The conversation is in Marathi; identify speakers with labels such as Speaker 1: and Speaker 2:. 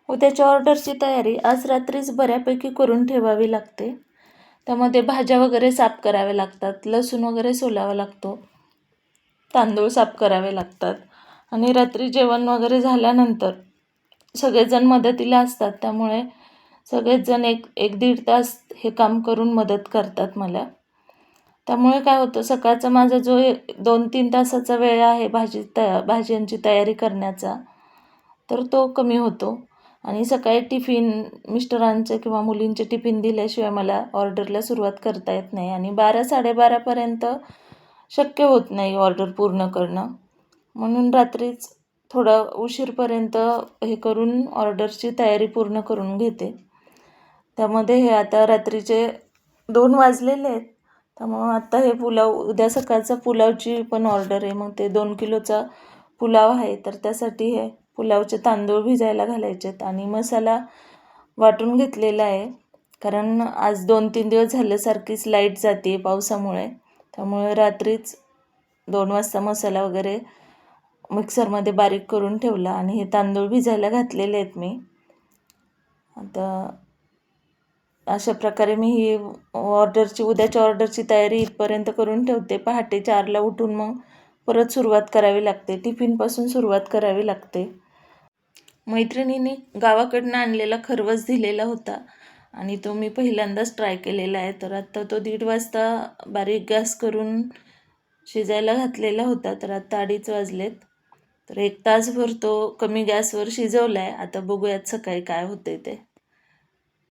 Speaker 1: उद्याच्या ऑर्डरची तयारी आज रात्रीच बऱ्यापैकी करून ठेवावी लागते. त्यामध्ये भाज्या वगैरे साफ कराव्या लागतात, लसूण वगैरे सोलावा लागतो, तांदूळ साफ करावे लागतात आणि रात्री जेवण वगैरे झाल्यानंतर सगळेजण मदतीला असतात. त्यामुळे सगळेजण एक दीड तास हे काम करून मदत करतात मला. त्यामुळे काय होतं, सकाळचा माझा जो 2-3 तासाचा वेळ आहे भाज्यांची तयारी करण्याचा, तर तो कमी होतो. आणि सकाळी टिफिन मिस्टरांचे किंवा मुलींचे टिफिन दिल्याशिवाय मला ऑर्डरला सुरुवात करता येत नाही आणि 12-12:30पर्यंत शक्य होत नाही ऑर्डर पूर्ण करणं. म्हणून रात्रीच थोडा उशीरपर्यंत हे करून ऑर्डरची तयारी पूर्ण करून घेते. त्यामध्ये हे आता रात्रीचे 2 वाजलेले आहेत. त्यामुळं आत्ता हे पुलाव, उद्या सकाळचा पुलावची पण ऑर्डर आहे. मग ते 2 किलोचा पुलाव आहे, तर त्यासाठी हे पुलावचे तांदूळ भिजायला घालायचे आहेत आणि मसाला वाटून घेतलेला आहे. कारण आज 2-3 दिवस झालं सारखीच लाईट जाते पावसामुळे. त्यामुळे रात्रीच 2 वाजता मसाला वगैरे मिक्सरमध्ये बारीक करून ठेवला आणि हे तांदूळ भिजायला घातलेले आहेत मी. आता अशा प्रकारे मी ही उद्याच्या ऑर्डरची तयारी इथपर्यंत करून ठेवते. पहाटे 4ला उठून मग परत सुरुवात करावी लागते, टिफिनपासून सुरुवात करावी लागते. मैत्रिणीने गावाकडनं आणलेला खरवस दिलेला होता आणि तो मी पहिल्यांदाच ट्राय केलेला आहे. तर आत्ता तो 1:30 वाजता बारीक गॅस करून शिजायला घातलेला होता. तर आत्ता 2:30 वाजलेत. तर 1 तासभर तो कमी गॅसवर शिजवला आहे. आता बघूयात सकाळी काय होते ते.